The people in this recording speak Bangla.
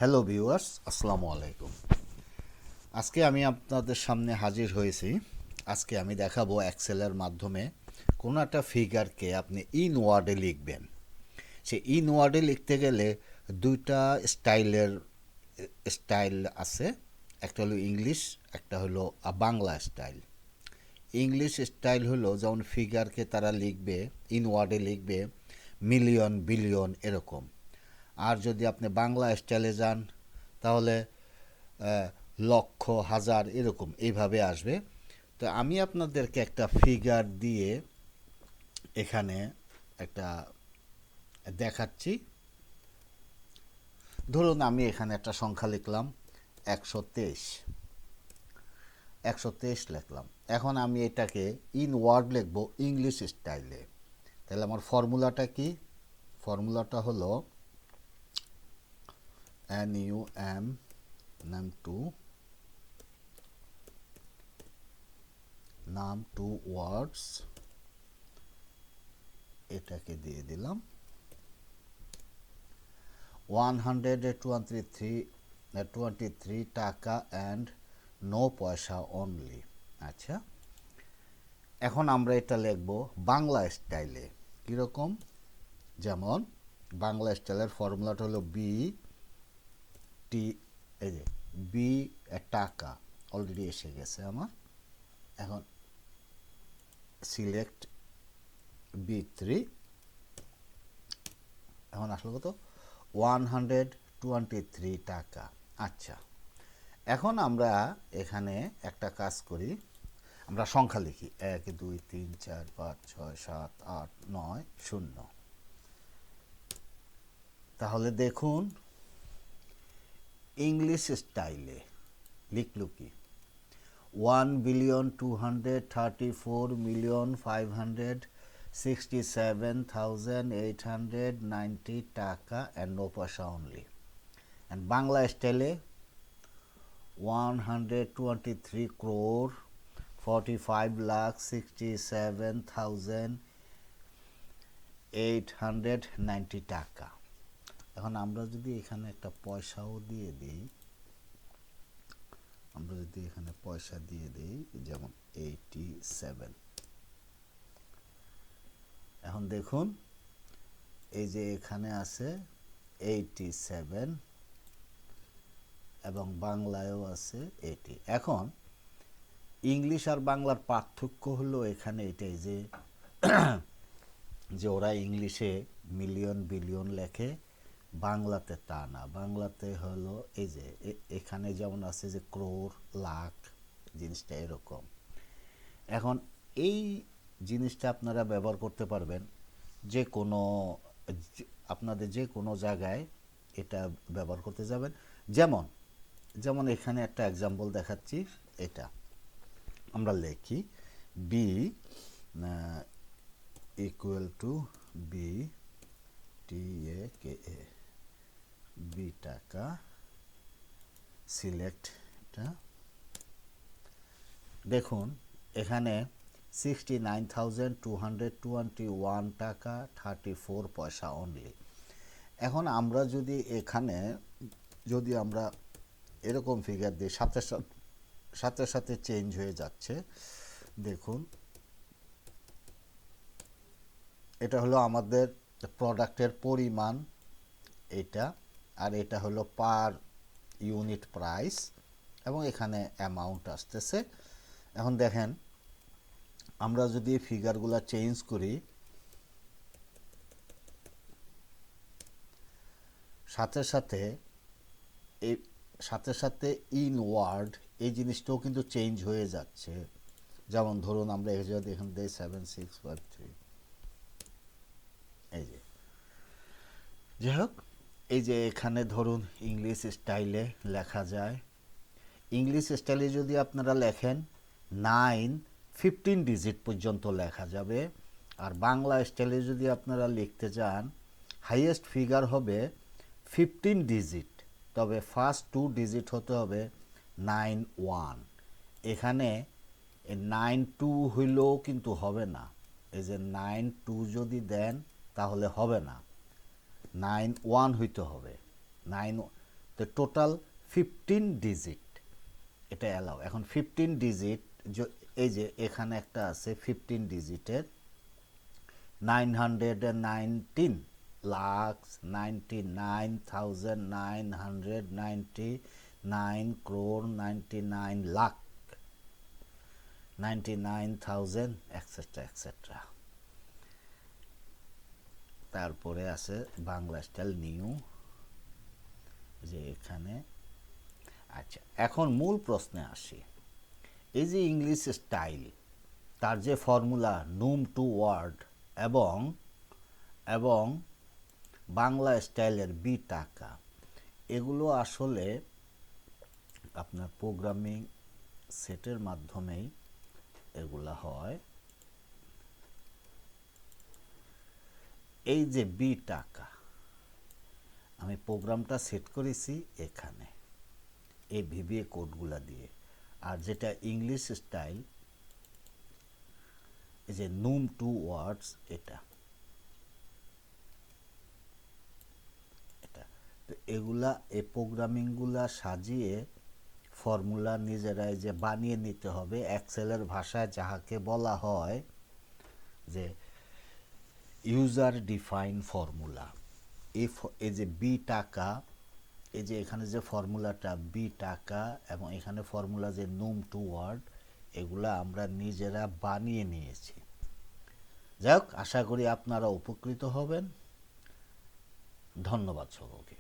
হ্যালো ভিউয়ার্স, আসসালামু আলাইকুম। আজকে আমি আপনাদের সামনে হাজির হয়েছি। আজকে আমি দেখাবো এক্সেলের মাধ্যমে কোনো একটা ফিগারকে আপনি ইনওয়ার্ডে লিখবেন। সে ইনওয়ার্ডে লিখতে গেলে দুইটা স্টাইল আছে। একটা হলো ইংলিশ, একটা হলো বাংলা স্টাইল। ইংলিশ স্টাইল হলো যেমন ফিগারকে তারা লিখবে, ইনওয়ার্ডে লিখবে মিলিয়ন, বিলিয়ন এরকম। আর যদি আপনি বাংলা স্টাইলে যান তাহলে লক্ষ, হাজার এরকম এইভাবে আসবে। তো আমি আপনাদেরকে একটা ফিগার দিয়ে এখানে একটা দেখাচ্ছি। ধরুন আমি এখানে একটা সংখ্যা লিখলাম 123 123 লিখলাম। এখন আমি এটাকে ইন ওয়ার্ড লিখব ইংলিশ স্টাইলে। তাহলে আমার ফর্মুলাটা কি? ফর্মুলাটা হলো num2 ওয়ার্ডস, এটাকে দিয়ে দিলাম 123 টাকা অ্যান্ড নো পয়সা অনলি। আচ্ছা, এখন আমরা এটা লিখব বাংলা স্টাইলে। কীরকম? যেমন বাংলা স্টাইলের ফর্মুলাটা হলো বি টাকা, অলরেডি এসে গেছে আমার। এখন সিলেক্ট B3, এখন আসলে কত? 123 টাকা। আচ্ছা, এখন আমরা এখানে একটা কাজ করি, আমরা সংখ্যা লিখি 1 2 3 4 5 6 7 8 9 0। তাহলে দেখুন ইংলিশ স্টাইলে লিখলো কি 1,234,567,890 টাকা and no পয়সা only. And বাংলা স্টাইলে 123,45,67,890 টাকা। এখন আমরা যদি এখানে একটা পয়সাও দিয়ে দিই, যেমন 87। এখন দেখুন এই যে এখানে আছে 87 এবং বাংলায়ও আছে 80। এখন ইংলিশ আর বাংলার পার্থক্য হলো এখানে এটাই যে ওরা ইংলিশে মিলিয়ন, বিলিয়ন লেখে, বাংলাতে তা না। বাংলাতে হলো এই যে এখানে যেমন আছে যে ক্রোর, লাখ, জিনিসটা এরকম। এখন এই জিনিসটা আপনারা ব্যবহার করতে পারবেন যে কোনো, আপনাদের যে কোনো জায়গায় এটা ব্যবহার করতে যাবেন। যেমন এখানে একটা এক্সাম্পল দেখাচ্ছি। এটা আমরা লিখি B equal to B TAKA, B টাকা, সিলেক্ট এটা। দেখুন এখানে 69,221 টাকা 34 পয়সা অনলি। এখন আমরা যদি এখানে আমরা এরকম ফিগার দিই, সাথে সাথে চেঞ্জ হয়ে যাচ্ছে। দেখুন এটা হলো আমাদের প্রোডাক্টের পরিমাণ এটা, আর এটা হলো পার ইউনিট প্রাইস, এবং এখানে অ্যামাউন্ট আসতেছে। এখন দেখেন আমরা যদি ফিগারগুলো চেঞ্জ করি, সাথে সাথে ইনওয়ার্ড এই জিনিসটাও কিন্তু চেঞ্জ হয়ে যাচ্ছে। যেমন ধরুন আমরা যদি এখানে দিই 7653, এই যে যাই হোক, এই যে এখানে ধরুন ইংলিশ স্টাইলে লেখা যায়। ইংলিশ স্টাইলে যদি আপনারা লেখেন 15 ডিজিট পর্যন্ত লেখা যাবে। আর বাংলা স্টাইলে যদি আপনারা লিখতে চান, হাইয়েস্ট ফিগার হবে 15 ডিজিট, তবে ফার্স্ট 2 ডিজিট হতে হবে 91। এখানে 92 হইলেও কিন্তু হবে না। এই যে 92 যদি দেন তাহলে হবে না, 91 হইতে হবে। তো টোটাল 15 ডিজিট এটা অ্যালাউ। এখন 15 ডিজিট এই যে এখানে একটা আছে 15 ডিজিটের 919 lakh 99,999 crore 99 lakh 99,000 etcetera etcetera. তারপরে আছে বাংলা স্টাইল নিউ, যে এখানে। আচ্ছা, এখন মূল প্রশ্নে আসি। এই যে ইংলিশ স্টাইল, তার যে ফর্মুলা নুম টু ওয়ার্ড এবং এবং বাংলা স্টাইলের বি টাকা, এগুলো আসলে আপনার প্রোগ্রামিং সেটের মাধ্যমেই এগুলা হয়। এই যে বি টাকা, আমি প্রোগ্রামটা সেট করেছি এখানে এই ভিবিএ কোডগুলা দিয়ে। আর যেটা ইংলিশ স্টাইল, এই যে নুম টু ওয়ার্ডস, এটা তো এগুলা এই প্রোগ্রামিংগুলা সাজিয়ে ফর্মুলা নিজেরাই যে বানিয়ে নিতে হবে এক্সেলের ভাষায়, যাহাকে বলা হয় যে ইউজার ডিফাইন ফর্মুলা। এই যে বি টাকা, এই যে এখানে যে ফর্মুলাটা বি টাকা এবং এখানে ফর্মুলা যে নুম টু ওয়ার্ড, এগুলা আমরা নিজেরা বানিয়ে নিয়েছি। যাই হোক, আশা করি আপনারা উপকৃত হবেন। ধন্যবাদ সকলকে।